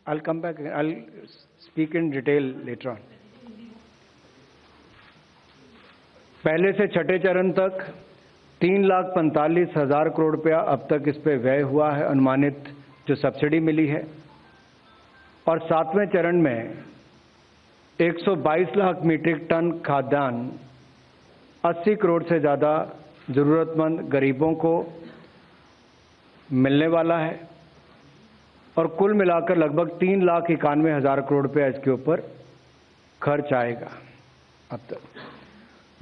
I'll come back. I'll speak in detail later on. पहले से छठे चरण तक 3,45,000 करोड़ रुपया अब तक इस पे व्यय हुआ है, अनुमानित जो सब्सिडी मिली है। और सातवें चरण में 122 लाख मीट्रिक टन खाद्यान्न 80 करोड़ से ज़्यादा ज़रूरतमंद गरीबों को मिलने वाला है और कुल मिलाकर लगभग 3,91,000 करोड़ रुपया इसके ऊपर खर्च आएगा अब तक।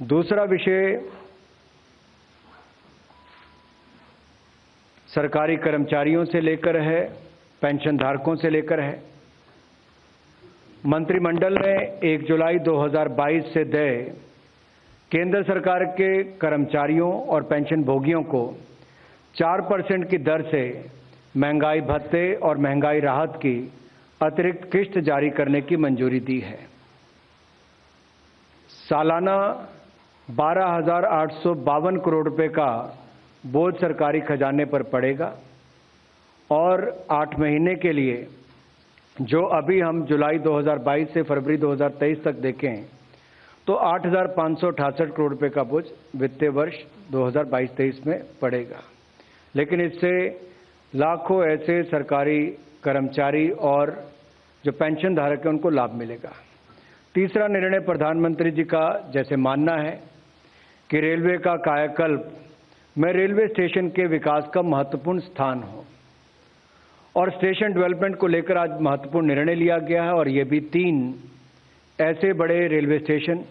दूसरा विषय सरकारी कर्मचारियों से लेकर है, पेंशन धारकों से लेकर है। मंत्रिमंडल ने 1 जुलाई 2022 से देय केंद्र सरकार के कर्मचारियों और पेंशन भोगियों को 4% की दर से महंगाई भत्ते और महंगाई राहत की अतिरिक्त किस्त जारी करने की मंजूरी दी है। सालाना 12,852 करोड़ रुपए का बोझ सरकारी खजाने पर पड़ेगा और 8 महीने के लिए, जो अभी हम जुलाई 2022 से फरवरी 2023 तक देखें तो 8,568 करोड़ रुपए का बोझ वित्तीय वर्ष 2022-23 में पड़ेगा। लेकिन इससे लाखों ऐसे सरकारी कर्मचारी और जो पेंशन धारक हैं उनको लाभ मिलेगा। तीसरा निर्णय प्रधानमंत्री जी का जैसे मानना है कि रेलवे का कायाकल्प में रेलवे स्टेशन के विकास का महत्वपूर्ण स्थान हो और स्टेशन डेवलपमेंट को लेकर आज महत्वपूर्ण निर्णय लिया गया है। और ये भी 3 ऐसे बड़े रेलवे स्टेशन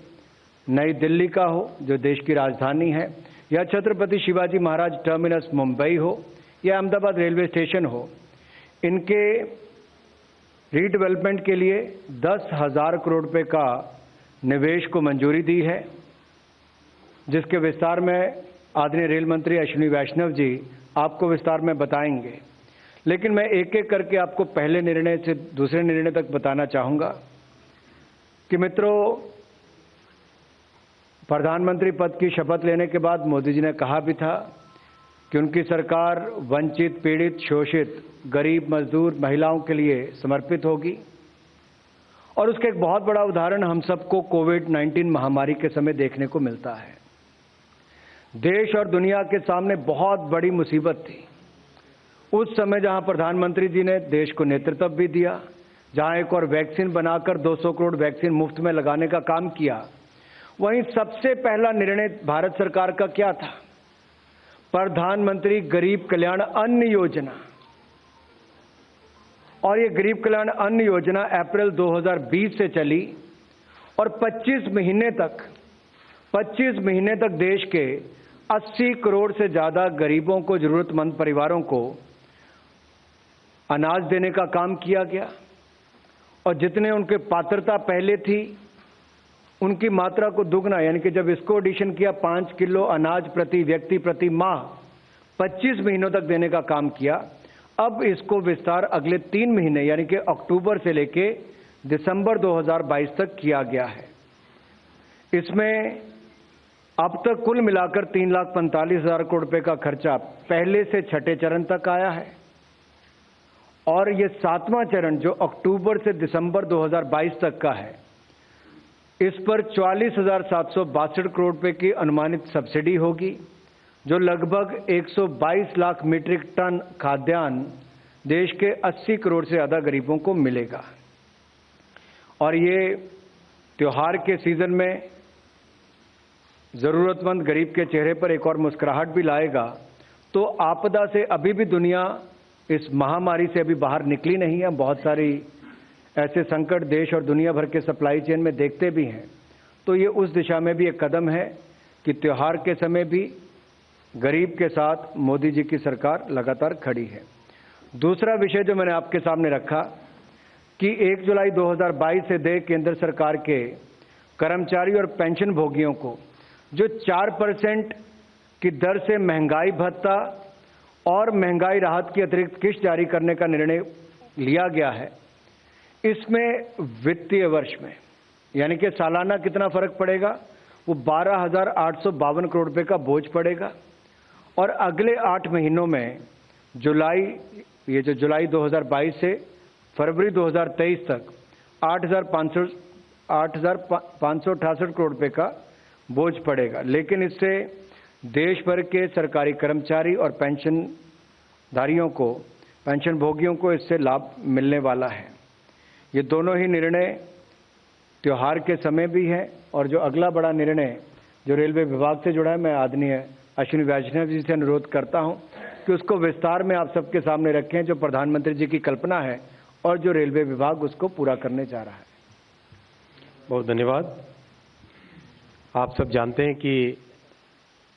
नई दिल्ली का हो जो देश की राजधानी है, या छत्रपति शिवाजी महाराज टर्मिनस मुंबई हो, या अहमदाबाद रेलवे स्टेशन हो, इनके रीडेवलपमेंट के लिए 10,000 करोड़ रुपए का निवेश को मंजूरी दी है, जिसके विस्तार में आदरणीय रेल मंत्री अश्विनी वैष्णव जी आपको विस्तार में बताएंगे। लेकिन मैं एक एक करके आपको पहले निर्णय से दूसरे निर्णय तक बताना चाहूँगा कि मित्रों, प्रधानमंत्री पद की शपथ लेने के बाद मोदी जी ने कहा भी था कि उनकी सरकार वंचित, पीड़ित, शोषित, गरीब, मजदूर, महिलाओं के लिए समर्पित होगी। और उसका एक बहुत बड़ा उदाहरण हम सबको कोविड-19 महामारी के समय देखने को मिलता है। देश और दुनिया के सामने बहुत बड़ी मुसीबत थी। उस समय जहां प्रधानमंत्री जी ने देश को नेतृत्व भी दिया, जहां एक और वैक्सीन बनाकर 200 करोड़ वैक्सीन मुफ्त में लगाने का काम किया, वहीं सबसे पहला निर्णय भारत सरकार का क्या था? प्रधानमंत्री गरीब कल्याण अन्न योजना। और ये गरीब कल्याण अन्न योजना अप्रैल 2020 से चली और 25 महीने तक देश के 80 करोड़ से ज्यादा गरीबों को, जरूरतमंद परिवारों को अनाज देने का काम किया गया। और जितने उनके पात्रता पहले थी उनकी मात्रा को दुगना, यानी कि जब इसको एडिशन किया 5 किलो अनाज प्रति व्यक्ति प्रति माह 25 महीनों तक देने का काम किया। अब इसको विस्तार अगले 3 महीने यानी कि अक्टूबर से लेके दिसंबर 2022 तक किया गया है। इसमें अब तक कुल मिलाकर 3,45,000 करोड़ रुपए का खर्चा पहले से छठे चरण तक आया है और ये 7वां चरण जो अक्टूबर से दिसंबर 2022 तक का है, इस पर 44,762 करोड़ रुपए की अनुमानित सब्सिडी होगी, जो लगभग 122 लाख मीट्रिक टन खाद्यान्न देश के 80 करोड़ से ज़्यादा गरीबों को मिलेगा। और ये त्योहार के सीजन में ज़रूरतमंद गरीब के चेहरे पर एक और मुस्कुराहट भी लाएगा। तो आपदा से अभी भी दुनिया, इस महामारी से अभी बाहर निकली नहीं है। बहुत सारी ऐसे संकट देश और दुनिया भर के सप्लाई चेन में देखते भी हैं। तो ये उस दिशा में भी एक कदम है कि त्योहार के समय भी गरीब के साथ मोदी जी की सरकार लगातार खड़ी है। दूसरा विषय जो मैंने आपके सामने रखा कि 1 जुलाई 2022 से दे केंद्र सरकार के कर्मचारी और पेंशन भोगियों को जो 4% की दर से महंगाई भत्ता और महंगाई राहत की अतिरिक्त किस्त जारी करने का निर्णय लिया गया है, इसमें वित्तीय वर्ष में यानी कि सालाना कितना फर्क पड़ेगा? वो 12,852 करोड़ रुपए का बोझ पड़ेगा। और अगले 8 महीनों में जुलाई 2022 से फरवरी 2023 तक 8,568 करोड़ रुपए का बोझ पड़ेगा। लेकिन इससे देश भर के सरकारी कर्मचारी और पेंशन भोगियों को इससे लाभ मिलने वाला है। ये दोनों ही निर्णय त्योहार के समय भी है, और जो अगला बड़ा निर्णय जो रेलवे विभाग से जुड़ा है, मैं आदरणीय अश्विनी वैष्णव जी से अनुरोध करता हूं कि उसको विस्तार में आप सबके सामने रखें, जो प्रधानमंत्री जी की कल्पना है और जो रेलवे विभाग उसको पूरा करने जा रहा है। बहुत धन्यवाद। आप सब जानते हैं कि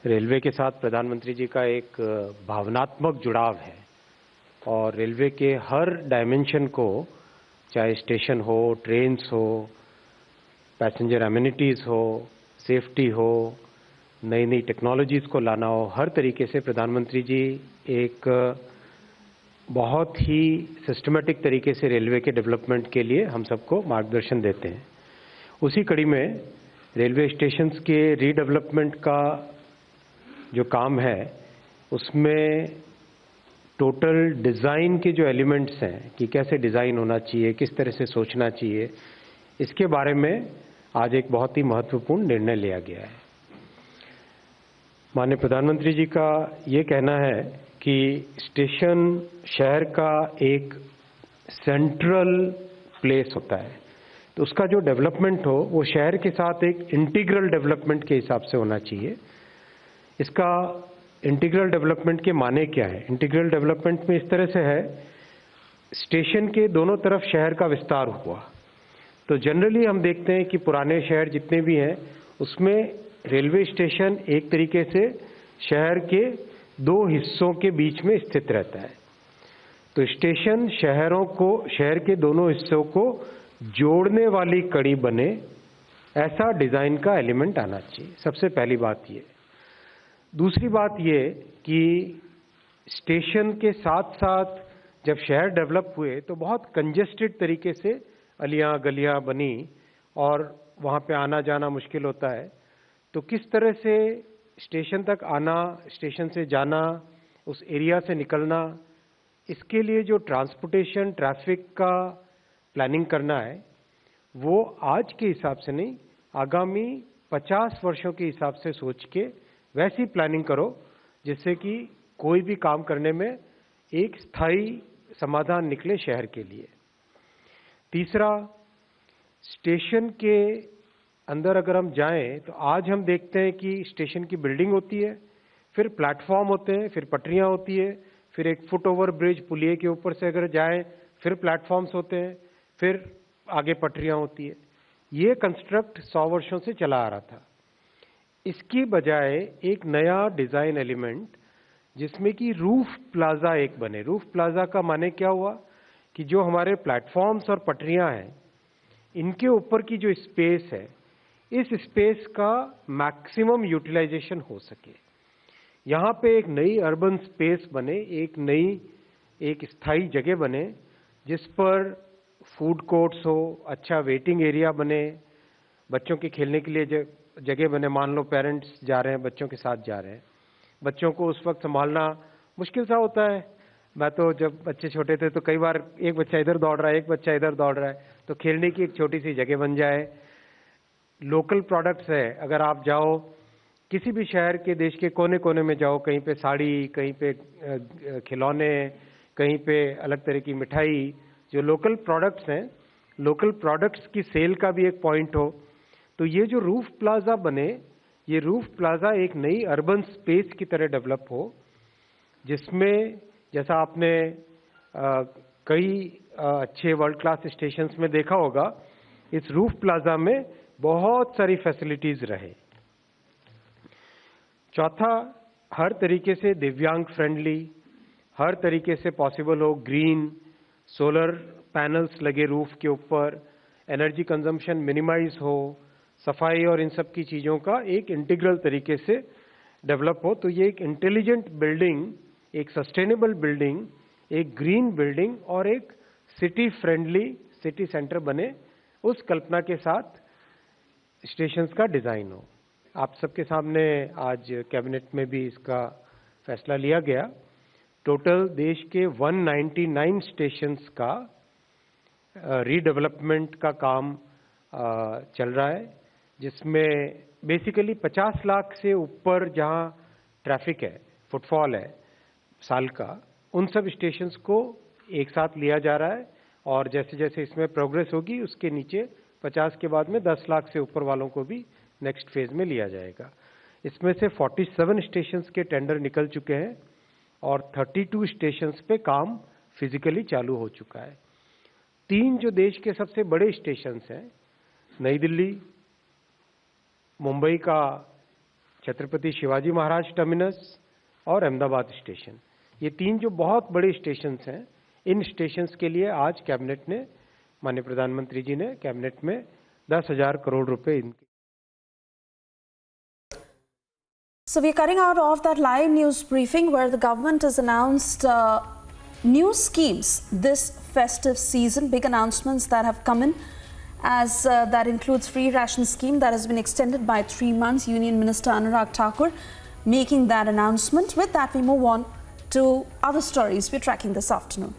रेलवे के साथ प्रधानमंत्री जी का एक भावनात्मक जुड़ाव है, और रेलवे के हर डायमेंशन को, चाहे स्टेशन हो, ट्रेन्स हो, पैसेंजर एमिनिटीज़ हो, सेफ्टी हो, नई नई टेक्नोलॉजीज़ को लाना हो, हर तरीके से प्रधानमंत्री जी एक बहुत ही सिस्टमेटिक तरीके से रेलवे के डेवलपमेंट के लिए हम सबको मार्गदर्शन देते हैं। उसी कड़ी में रेलवे स्टेशंस के रीडेवलपमेंट का जो काम है, उसमें टोटल डिज़ाइन के जो एलिमेंट्स हैं कि कैसे डिज़ाइन होना चाहिए, किस तरह से सोचना चाहिए, इसके बारे में आज एक बहुत ही महत्वपूर्ण निर्णय लिया गया है। माननीय प्रधानमंत्री जी का ये कहना है कि स्टेशन शहर का एक सेंट्रल प्लेस होता है, तो उसका जो डेवलपमेंट हो वो शहर के साथ एक इंटीग्रल डेवलपमेंट के हिसाब से होना चाहिए। इसका इंटीग्रल डेवलपमेंट के माने क्या है? इंटीग्रल डेवलपमेंट में इस तरह से है, स्टेशन के दोनों तरफ शहर का विस्तार हुआ। तो जनरली हम देखते हैं कि पुराने शहर जितने भी हैं उसमें रेलवे स्टेशन एक तरीके से शहर के दो हिस्सों के बीच में स्थित रहता है। तो स्टेशन शहर के दोनों हिस्सों को जोड़ने वाली कड़ी बने, ऐसा डिज़ाइन का एलिमेंट आना चाहिए। सबसे पहली बात ये। दूसरी बात ये कि स्टेशन के साथ साथ जब शहर डेवलप हुए तो बहुत कंजेस्टेड तरीके से अलियां गलियां बनी और वहाँ पे आना जाना मुश्किल होता है। तो किस तरह से स्टेशन तक आना, स्टेशन से जाना, उस एरिया से निकलना, इसके लिए जो ट्रांसपोर्टेशन ट्रैफिक का प्लानिंग करना है, वो आज के हिसाब से नहीं, आगामी 50 वर्षों के हिसाब से सोच के वैसी प्लानिंग करो जिससे कि कोई भी काम करने में एक स्थायी समाधान निकले शहर के लिए। तीसरा, स्टेशन के अंदर अगर हम जाएं तो आज हम देखते हैं कि स्टेशन की बिल्डिंग होती है, फिर प्लेटफॉर्म होते हैं, फिर पटरियां होती है, फिर एक फुट ओवर ब्रिज पुलिये के ऊपर से अगर जाएं फिर प्लेटफॉर्म्स होते हैं, फिर आगे पटरियां होती है। ये कंस्ट्रक्ट 100 वर्षों से चला आ रहा था। इसकी बजाय एक नया डिज़ाइन एलिमेंट जिसमें कि रूफ प्लाजा एक बने। रूफ प्लाजा का माने क्या हुआ कि जो हमारे प्लेटफॉर्म्स और पटरियां हैं, इनके ऊपर की जो स्पेस है, इस स्पेस का मैक्सिमम यूटिलाइजेशन हो सके। यहाँ पे एक नई अर्बन स्पेस बने, एक स्थायी जगह बने जिस पर फूड कोर्ट्स हो, अच्छा वेटिंग एरिया बने, बच्चों के खेलने के लिए जगह बने। मान लो पेरेंट्स जा रहे हैं, बच्चों के साथ जा रहे हैं, बच्चों को उस वक्त संभालना मुश्किल सा होता है। मैं तो जब बच्चे छोटे थे तो कई बार एक बच्चा इधर दौड़ रहा है, एक बच्चा इधर दौड़ रहा है, तो खेलने की एक छोटी सी जगह बन जाए। लोकल प्रोडक्ट्स है, अगर आप जाओ किसी भी शहर के, देश के कोने कोने में जाओ, कहीं पे साड़ी, कहीं पे खिलौने, कहीं पे अलग तरह की मिठाई, जो लोकल प्रोडक्ट्स हैं, लोकल प्रोडक्ट्स की सेल का भी एक पॉइंट हो। तो ये जो रूफ प्लाजा बने, ये रूफ प्लाजा एक नई अर्बन स्पेस की तरह डेवलप हो, जिसमें जैसा आपने कई अच्छे वर्ल्ड क्लास स्टेशंस में देखा होगा, इस रूफ प्लाजा में बहुत सारी फैसिलिटीज रहे। चौथा, हर तरीके से दिव्यांग फ्रेंडली, हर तरीके से पॉसिबल हो, ग्रीन सोलर पैनल्स लगे रूफ के ऊपर, एनर्जी कंजम्पशन मिनिमाइज हो, सफाई और इन सब की चीज़ों का एक इंटीग्रल तरीके से डेवलप हो। तो ये एक इंटेलिजेंट बिल्डिंग, एक सस्टेनेबल बिल्डिंग, एक ग्रीन बिल्डिंग और एक सिटी फ्रेंडली सिटी सेंटर बने, उस कल्पना के साथ स्टेशंस का डिज़ाइन हो। आप सबके सामने आज कैबिनेट में भी इसका फैसला लिया गया। टोटल देश के 199 स्टेशंस का रीडेवलपमेंट का काम चल रहा है, जिसमें बेसिकली 50 लाख से ऊपर जहां ट्रैफिक है, फुटफॉल है साल का, उन सब स्टेशंस को एक साथ लिया जा रहा है और जैसे जैसे इसमें प्रोग्रेस होगी उसके नीचे 50 के बाद में 10 लाख से ऊपर वालों को भी नेक्स्ट फेज में लिया जाएगा। इसमें से 47 स्टेशंस के टेंडर निकल चुके हैं और 32 स्टेशंस पे काम फिजिकली चालू हो चुका है। 3 जो देश के सबसे बड़े स्टेशंस हैं, नई दिल्ली, मुंबई का छत्रपति शिवाजी महाराज टर्मिनस और अहमदाबाद स्टेशन, ये 3 जो बहुत बड़े स्टेशंस हैं, इन स्टेशंस के लिए आज कैबिनेट ने, माननीय प्रधानमंत्री जी ने कैबिनेट में 10,000 करोड़ रुपए इनके। So we're cutting out of that live news briefing where the government has announced new schemes this festive season, big announcements that have come in, as that includes free ration scheme that has been extended by 3 months. Union Minister Anurag Thakur making that announcement. With that, we move on to other stories we're tracking this afternoon.